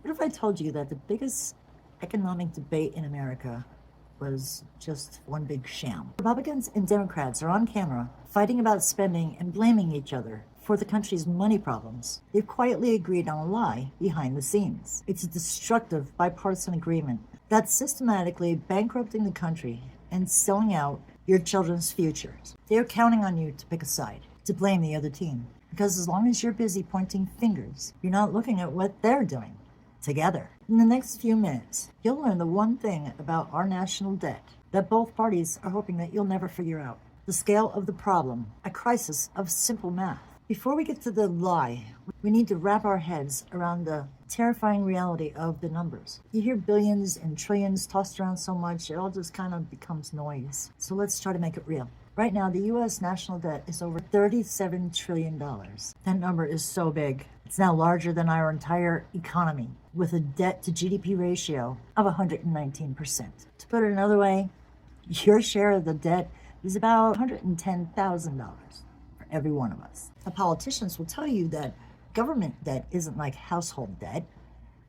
What if I told you that the biggest economic debate in America was just one big sham? Republicans and Democrats are on camera fighting about spending and blaming each other for the country's money problems. They've quietly agreed on a lie behind the scenes. It's a destructive bipartisan agreement that's systematically bankrupting the country and selling out your children's futures. They're counting on you to pick a side, to blame the other team. Because as long as you're busy pointing fingers, you're not looking at what they're doing together. In the next few minutes, you'll learn the one thing about our national debt that both parties are hoping that you'll never figure out. The scale of the problem, a crisis of simple math. Before we get to the lie, we need to wrap our heads around the terrifying reality of the numbers. You hear billions and trillions tossed around so much, it all just kind of becomes noise. So let's try to make it real. Right now, the U.S. national debt is over $37 trillion. That number is so big. It's now larger than our entire economy, with a debt to GDP ratio of 119%. To put it another way, your share of the debt is about $110,000 for every one of us. The politicians will tell you that government debt isn't like household debt.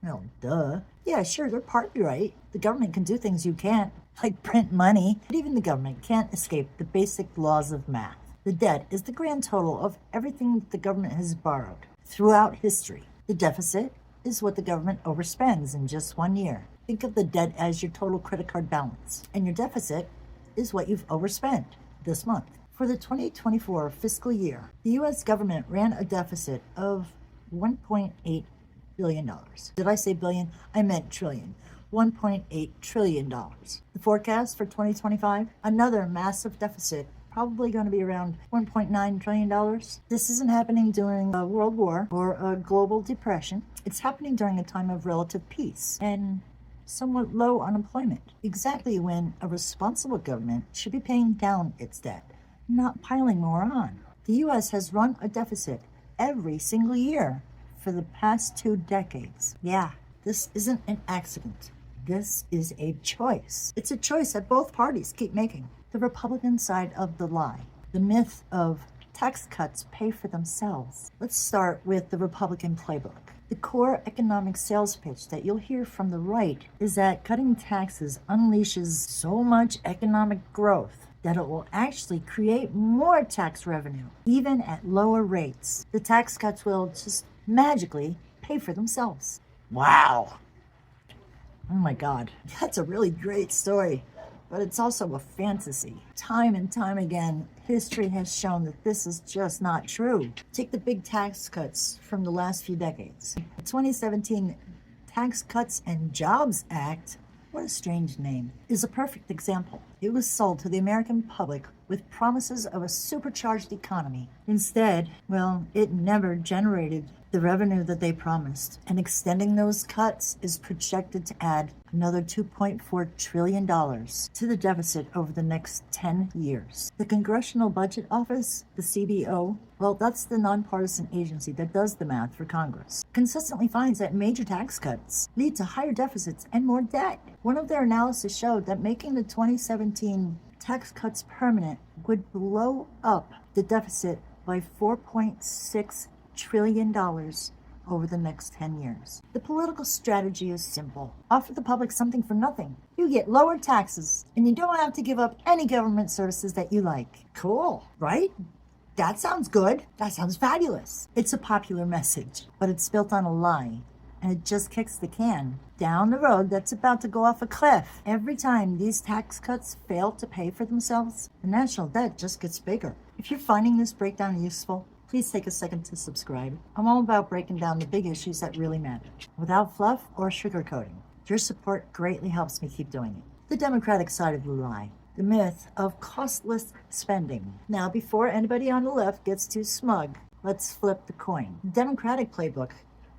Well, duh. Yeah, sure, they're partly right. The government can do things you can't, like print money. But even the government can't escape the basic laws of math. The debt is the grand total of everything the government has borrowed throughout history. The deficit is what the government overspends in just 1 year. Think of the debt as your total credit card balance, and your deficit is what you've overspent this month. For the 2024 fiscal year, the U.S. government ran a deficit of $1.8 billion. Did I say billion? I meant trillion. $1.8 trillion. The forecast for 2025, another massive deficit, probably going to be around $1.9 trillion. This isn't happening during a world war or a global depression. It's happening during a time of relative peace and somewhat low unemployment, exactly when a responsible government should be paying down its debt, not piling more on. The U.S. has run a deficit every single year for the past 2 decades. Yeah, this isn't an accident. This is a choice. It's a choice that both parties keep making. The Republican side of the lie, the myth of tax cuts pay for themselves. Let's start with the Republican playbook. The core economic sales pitch that you'll hear from the right is that cutting taxes unleashes so much economic growth that it will actually create more tax revenue, even at lower rates. The tax cuts will just magically pay for themselves. Wow. Oh my God, that's a really great story, but it's also a fantasy. Time and time again, history has shown that this is just not true. Take the big tax cuts from the last few decades. The 2017 Tax Cuts and Jobs Act, what a strange name, is a perfect example. It was sold to the American public with promises of a supercharged economy. Instead, well, it never generated the revenue that they promised. And extending those cuts is projected to add another $2.4 trillion to the deficit over the next 10 years. The Congressional Budget Office, the CBO, well, that's the nonpartisan agency that does the math for Congress, consistently finds that major tax cuts lead to higher deficits and more debt. One of their analysis showed that making the 2017 tax cuts permanent would blow up the deficit by $4.6 trillion over the next 10 years. The political strategy is simple. Offer the public something for nothing. You get lower taxes, and you don't have to give up any government services that you like. Cool, right? That sounds good. That sounds fabulous. It's a popular message, but it's built on a lie, and it just kicks the can down the road that's about to go off a cliff. Every time these tax cuts fail to pay for themselves, the national debt just gets bigger. If you're finding this breakdown useful, please take a second to subscribe. I'm all about breaking down the big issues that really matter, without fluff or sugarcoating. Your support greatly helps me keep doing it. The Democratic side of the lie, the myth of costless spending. Now, before anybody on the left gets too smug, let's flip the coin. The Democratic playbook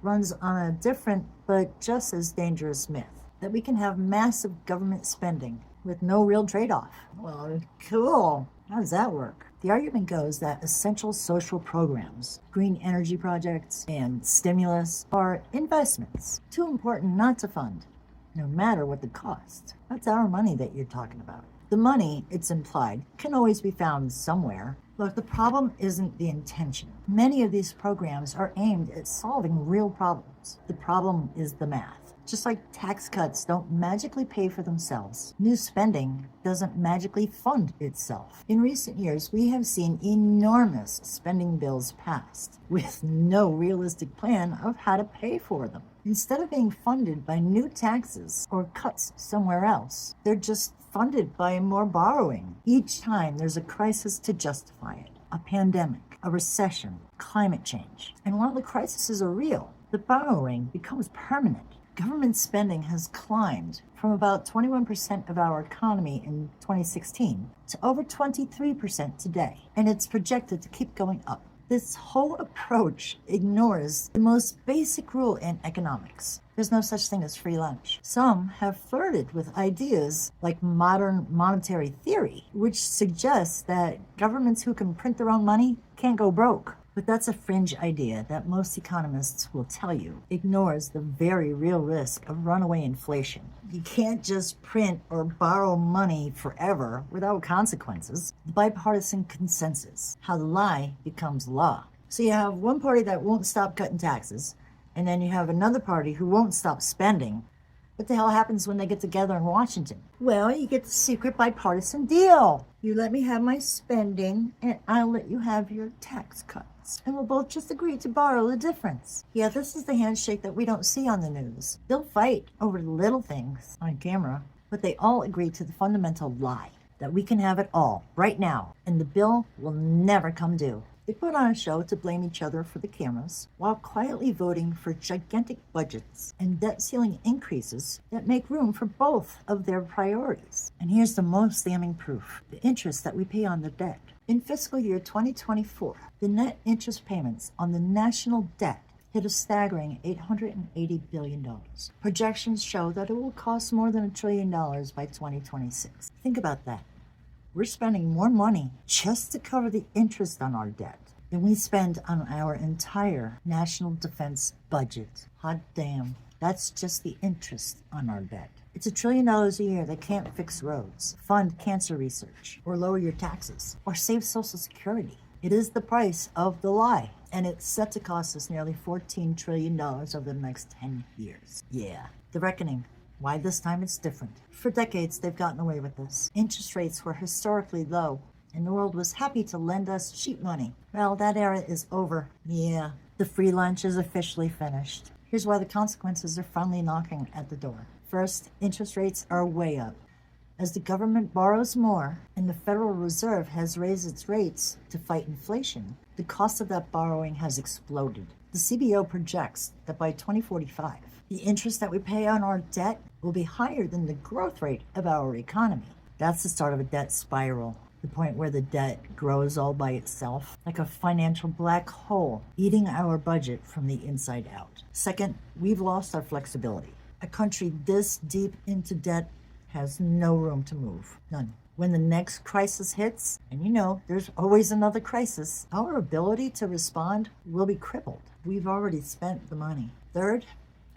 runs on a different but just as dangerous myth, that we can have massive government spending with no real trade-off. Well, cool. How does that work? The argument goes that essential social programs, green energy projects, and stimulus are investments too important not to fund, no matter what the cost. That's our money that you're talking about. The money, it's implied, can always be found somewhere. Look, the problem isn't the intention. Many of these programs are aimed at solving real problems. roads. The problem is the math. Just like tax cuts don't magically pay for themselves, new spending doesn't magically fund itself. In recent years, we have seen enormous spending bills passed with no realistic plan of how to pay for them. Instead of being funded by new taxes or cuts somewhere else, they're just funded by more borrowing. Each time there's a crisis to justify it. A pandemic, a recession, climate change. And while the crises are real, the borrowing becomes permanent. Government spending has climbed from about 21% of our economy in 2016 to over 23% today, and it's projected to keep going up. This whole approach ignores the most basic rule in economics. There's no such thing as free lunch. Some have flirted with ideas like modern monetary theory, which suggests that governments who can print their own money can't go broke. But that's a fringe idea that most economists will tell you ignores the very real risk of runaway inflation. You can't just print or borrow money forever without consequences. The bipartisan consensus, how the lie becomes law. So you have one party that won't stop cutting taxes, and then you have another party who won't stop spending. What the hell happens when they get together in Washington? Well, you get the secret bipartisan deal. You let me have my spending, and I'll let you have your tax cuts. And we'll both just agree to borrow the difference. Yeah, this is the handshake that we don't see on the news. They'll fight over the little things on camera, but they all agree to the fundamental lie that we can have it all right now, and the bill will never come due. They put on a show to blame each other for the cameras while quietly voting for gigantic budgets and debt ceiling increases that make room for both of their priorities. And here's the most damning proof: the interest that we pay on the debt. In fiscal year 2024, the net interest payments on the national debt hit a staggering $880 billion. Projections show that it will cost more than $1 trillion by 2026. Think about that. We're spending more money just to cover the interest on our debt than we spend on our entire national defense budget. Hot damn, that's just the interest on our debt. It's $1 trillion a year that can't fix roads, fund cancer research, or lower your taxes, or save Social Security. It is the price of the lie, and it's set to cost us nearly $14 trillion over the next 10 years. Yeah, the reckoning. Why this time it's different. For decades, they've gotten away with this. Interest rates were historically low, and the world was happy to lend us cheap money. Well, that era is over. Yeah, the free lunch is officially finished. Here's why the consequences are finally knocking at the door. First, interest rates are way up. As the government borrows more, and the Federal Reserve has raised its rates to fight inflation, the cost of that borrowing has exploded. The CBO projects that by 2045, the interest that we pay on our debt will be higher than the growth rate of our economy. That's the start of a debt spiral, the point where the debt grows all by itself, like a financial black hole, eating our budget from the inside out. Second, we've lost our flexibility. A country this deep into debt has no room to move. None. When the next crisis hits, and you know there's always another crisis, our ability to respond will be crippled. We've already spent the money. Third,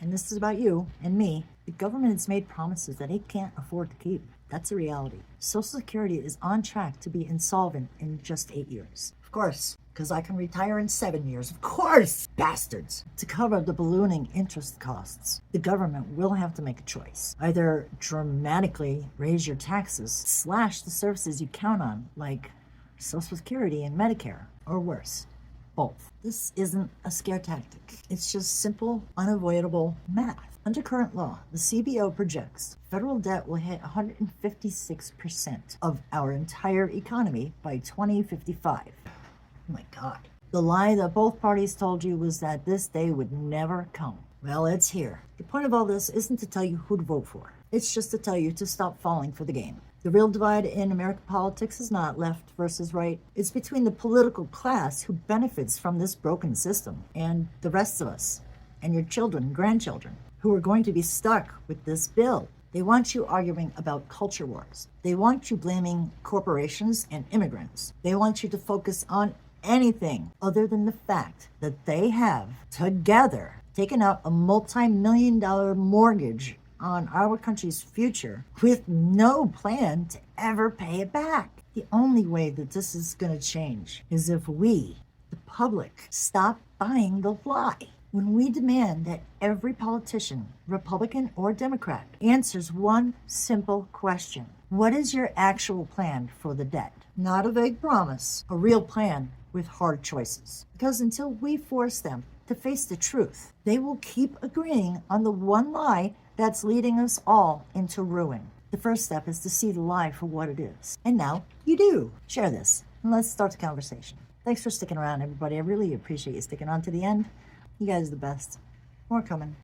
and this is about you and me, the government has made promises that it can't afford to keep. That's a reality. Social Security is on track to be insolvent in just 8 years. Of course, because I can retire in 7 years. Of course, bastards! To cover the ballooning interest costs, the government will have to make a choice. Either dramatically raise your taxes, slash the services you count on, like Social Security and Medicare, or worse, both. This isn't a scare tactic. It's just simple, unavoidable math. Under current law, the CBO projects federal debt will hit 156% of our entire economy by 2055. Oh my God. The lie that both parties told you was that this day would never come. Well, it's here. The point of all this isn't to tell you who to vote for. It's just to tell you to stop falling for the game. The real divide in American politics is not left versus right. It's between the political class who benefits from this broken system and the rest of us, and your children and grandchildren, who are going to be stuck with this bill. They want you arguing about culture wars. They want you blaming corporations and immigrants. They want you to focus on anything other than the fact that they have together taken out a multi-million-dollar mortgage on our country's future with no plan to ever pay it back. The only way that this is going to change is if we, the public, stop buying the lie. when we demand that every politician, Republican or Democrat, answers one simple question. What is your actual plan for the debt? Not a vague promise, a real plan with hard choices. Because until we force them to face the truth, they will keep agreeing on the one lie that's leading us all into ruin. The first step is to see the lie for what it is. And now you do. Share this and let's start the conversation. Thanks for sticking around, everybody. I really appreciate you sticking on to the end. You guys are the best. More coming.